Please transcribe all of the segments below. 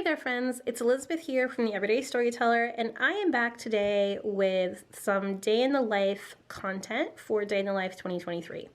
there friends, it's Elizabeth here from the Everyday Storyteller, and I am back today with some day in the life content for Day in the Life 2023.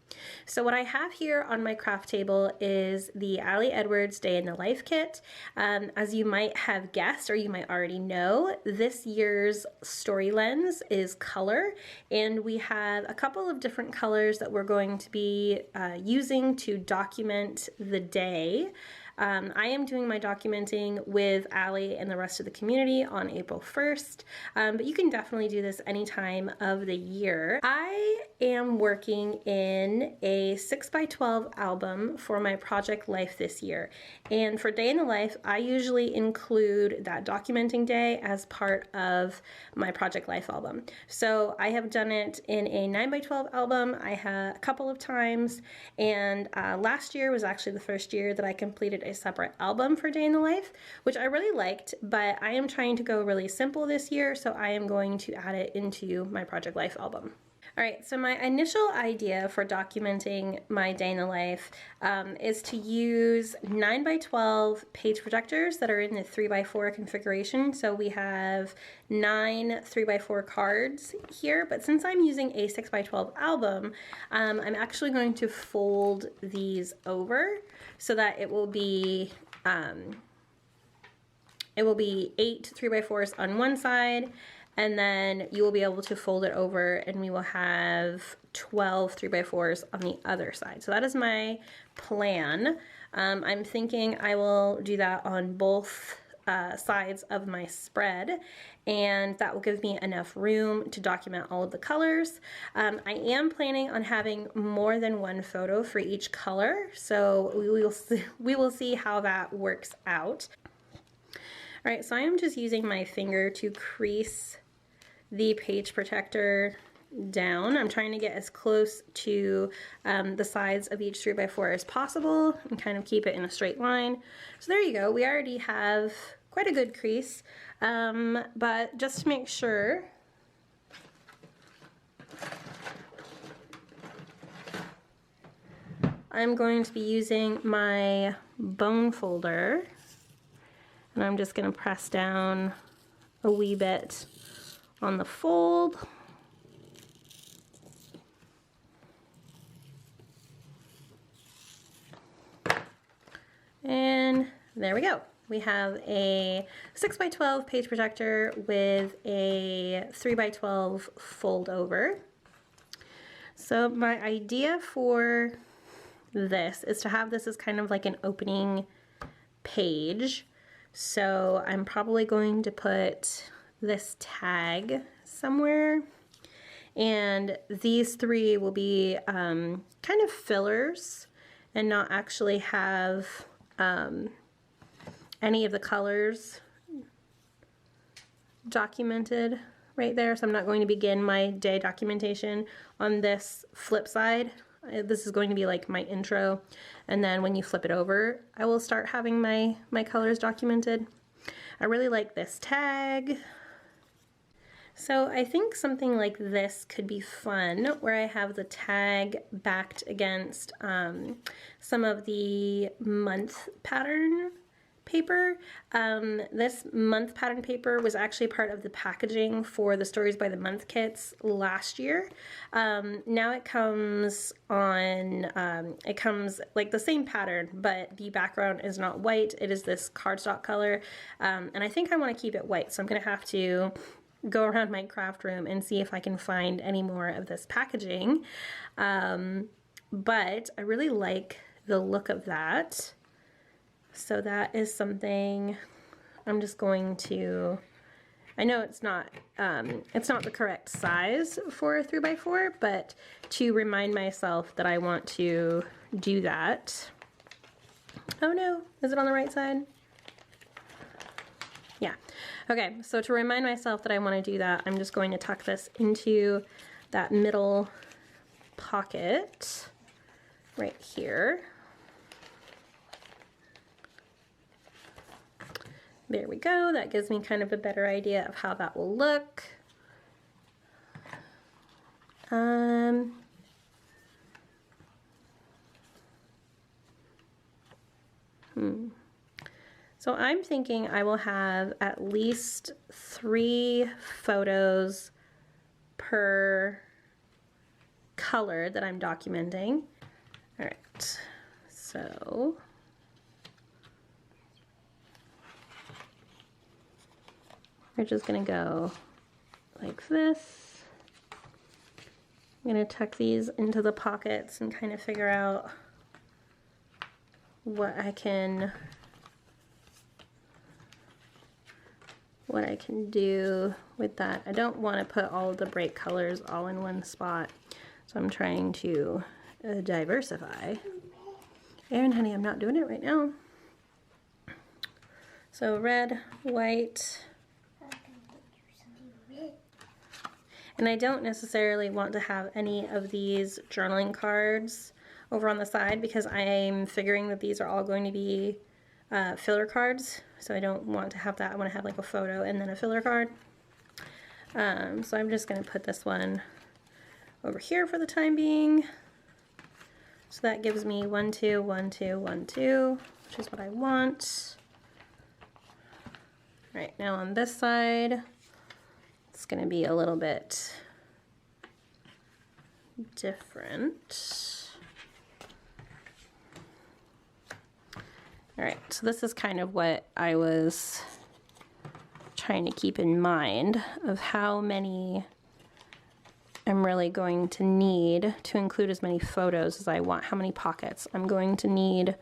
So what I have here on my craft table is the Allie Edwards Day in the Life kit. As you might have guessed, or you might already know, this year's story lens is color, and we have a couple of different colors that we're going to be using to document the day. I am doing my documenting with Allie and the rest of the community on April 1st, but you can definitely do this any time of the year. I am working in a 6x12 album for my project life this year, and for Day in the Life, I usually include that documenting day as part of my project life album. So I have done it in a 9x12 album. I had a couple of times, and last year was actually the first year that I completed a separate album for Day in the Life, which I really liked, but I am trying to go really simple this year, so I am going to add it into my Project Life album. All right, so my initial idea for documenting my day in the life is to use 9x12 page projectors that are in the 3x4 configuration. So we have 9 3x4 cards here, but since I'm using a 6x12 album, I'm actually going to fold these over so that it will be 8 3x4s on one side, and then you will be able to fold it over and we will have 12 3x4s on the other side. So that is my plan. I'm thinking I will do that on both sides of my spread, and that will give me enough room to document all of the colors. I am planning on having more than one photo for each color, so we will see how that works out. All right, so I am just using my finger to crease the page protector down. I'm trying to get as close to the sides of each 3x4 as possible and kind of keep it in a straight line. So there you go. We already have quite a good crease, but just to make sure, I'm going to be using my bone folder, and I'm just going to press down a wee bit on the fold. And there we go. We have a 6x12 page protector with a 3x12 fold over. So my idea for this is to have this as kind of like an opening page. So I'm probably going to put this tag somewhere, and these three will be kind of fillers and not actually have any of the colors documented right there. So I'm not going to begin my day documentation on this flip side. This is going to be like my intro, and then when you flip it over, I will start having my colors documented. I really like this tag. So I think something like this could be fun, where I have the tag backed against some of the month pattern paper. This month pattern paper was actually part of the packaging for the Stories by the Month kits last year. Now it comes on, it comes like the same pattern, but the background is not white. It is this cardstock color, and I think I want to keep it white, so I'm going to have to go around my craft room and see if I can find any more of this packaging. But I really like the look of that. So that is something I'm just going to, I know it's not the correct size for a 3x4, but to remind myself that I want to do that. Oh no, is it on the right side? Yeah. Okay, so to remind myself that I want to do that, I'm just going to tuck this into that middle pocket right here. There we go. That gives me kind of a better idea of how that will look. So I'm thinking I will have at least 3 photos per color that I'm documenting. All right, so we're just gonna go like this. I'm gonna tuck these into the pockets and kind of figure out what I can do with that. I don't want to put all of the bright colors all in one spot, so I'm trying to diversify. Aaron, honey, I'm not doing it right now. So red, white, and I don't necessarily want to have any of these journaling cards over on the side because I'm figuring that these are all going to be filler cards, so I don't want to have that. I want to have like a photo and then a filler card. So I'm just going to put this one over here for the time being. So that gives me 1, 2, 1, 2, 1, 2, which is what I want. Right, now on this side, it's going to be a little bit different. All right, so this is kind of what I was trying to keep in mind of how many I'm really going to need to include as many photos as I want, how many pockets I'm going to need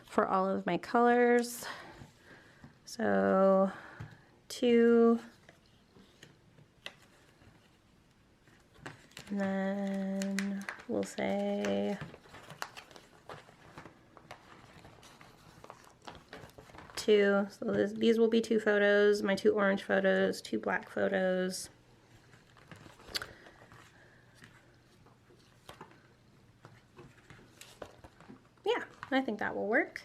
for all of my colors. So 2, and then we'll say 2. So these will be 2 photos, my 2 orange photos, 2 black photos. Yeah, I think that will work.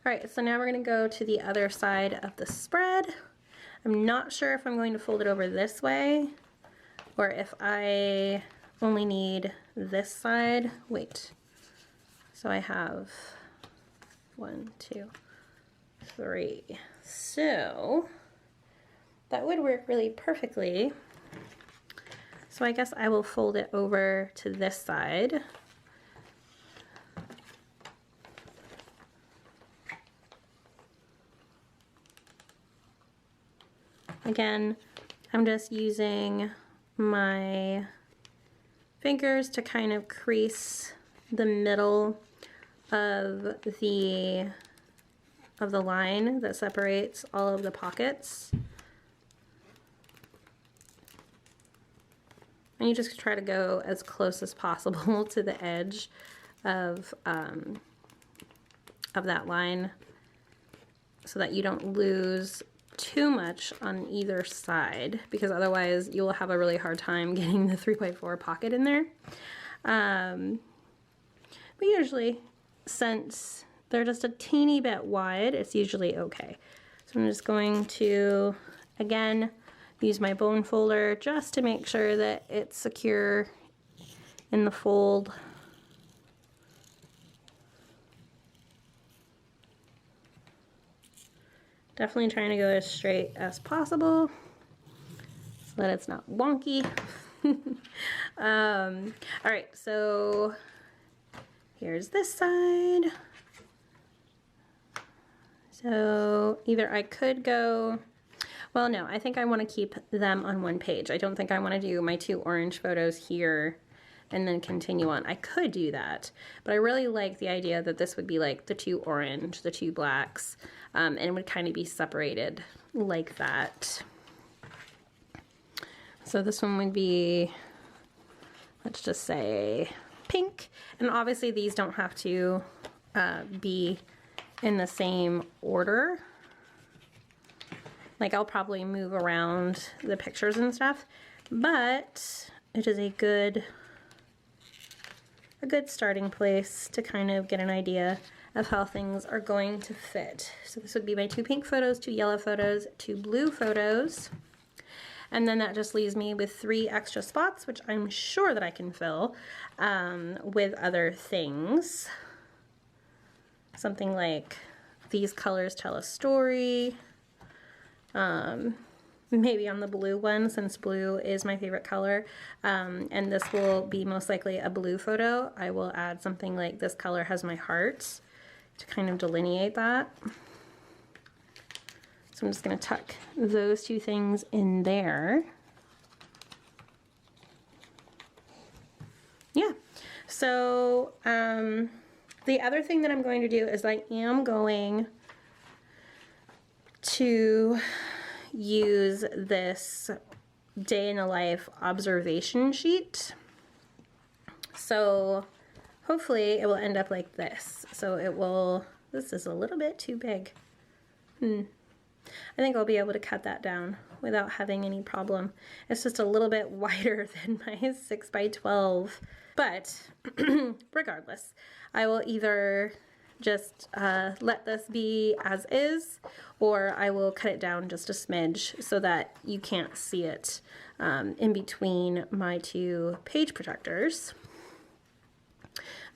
All right, so now we're going to go to the other side of the spread. I'm not sure if I'm going to fold it over this way or if I only need this side. Wait, so I have 1, 2, 3. So that would work really perfectly. So I guess I will fold it over to this side. Again, I'm just using my fingers to kind of crease the middle of the line that separates all of the pockets. And you just try to go as close as possible to the edge of that line so that you don't lose too much on either side, because otherwise you'll have a really hard time getting the 3x4 pocket in there. But usually, since they're just a teeny bit wide, it's usually okay. So I'm just going to, again, use my bone folder just to make sure that it's secure in the fold. Definitely trying to go as straight as possible so that it's not wonky. All right, so here's this side. So either I could go, well, no, I think I want to keep them on one page. I don't think I want to do my 2 orange photos here and then continue on. I could do that, but I really like the idea that this would be like the 2 orange, the 2 blacks, and it would kind of be separated like that. So this one would be, let's just say pink, and obviously these don't have to be in the same order. Like I'll probably move around the pictures and stuff, but it is a good starting place to kind of get an idea of how things are going to fit. So this would be my 2 pink photos, 2 yellow photos, 2 blue photos, and then that just leaves me with 3 extra spots, which I'm sure that I can fill with other things. Something like these colors tell a story. Maybe on the blue one, since blue is my favorite color, and this will be most likely a blue photo, I will add something like this color has my heart to kind of delineate that. So I'm just going to tuck those two things in there. Yeah, so the other thing that I'm going to do is I am going to use this day in the life observation sheet. So hopefully it will end up like this. So it will, this is a little bit too big. I think I'll be able to cut that down without having any problem. It's just a little bit wider than my 6x12. But regardless, I will either just let this be as is, or I will cut it down just a smidge so that you can't see it in between my two page protectors.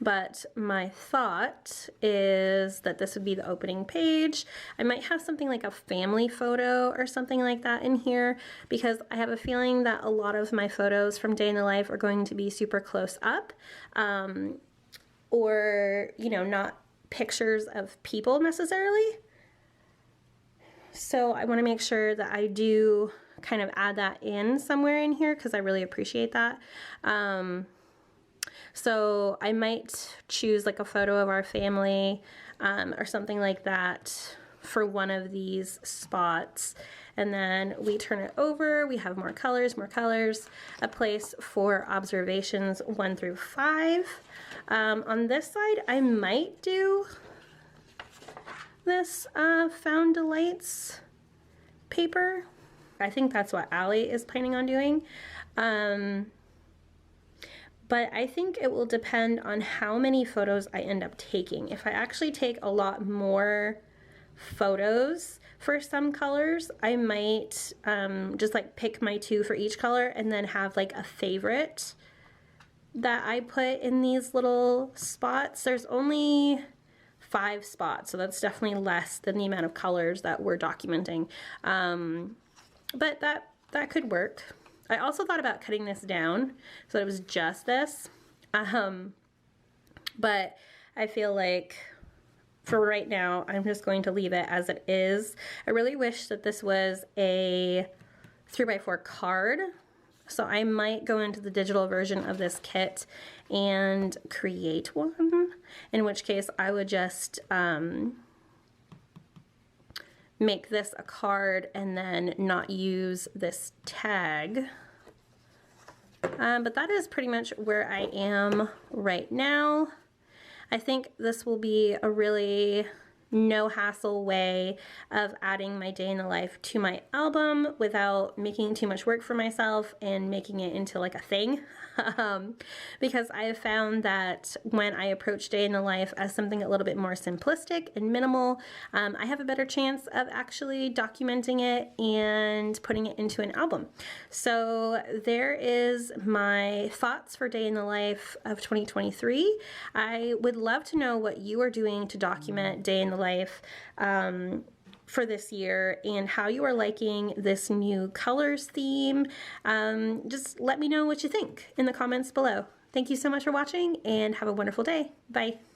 But my thought is that this would be the opening page. I might have something like a family photo or something like that in here, because I have a feeling that a lot of my photos from day in the life are going to be super close up, or, you know, not pictures of people necessarily. So I want to make sure that I do kind of add that in somewhere in here, because I really appreciate that. So I might choose like a photo of our family or something like that for one of these spots. And then we turn it over, we have more colors, a place for observations 1 through 5. On this side, I might do this Found Delights paper. I think that's what Allie is planning on doing. But I think it will depend on how many photos I end up taking. If I actually take a lot more photos for some colors, I might just like pick my 2 for each color and then have like a favorite that I put in these little spots. There's only 5 spots, so that's definitely less than the amount of colors that we're documenting. But that could work. I also thought about cutting this down so that it was just this, but I feel like for right now, I'm just going to leave it as it is. I really wish that this was a 3x4 card, so I might go into the digital version of this kit and create one, in which case I would just make this a card and then not use this tag. But that is pretty much where I am right now. I think this will be a really no hassle way of adding my day in the life to my album without making too much work for myself and making it into like a thing. Because I have found that when I approach day in the life as something a little bit more simplistic and minimal, I have a better chance of actually documenting it and putting it into an album. So there is my thoughts for day in the life of 2023. I would love to know what you are doing to document day in the life for this year and how you are liking this new colors theme. Just let me know what you think in the comments below. Thank you so much for watching and have a wonderful day. Bye.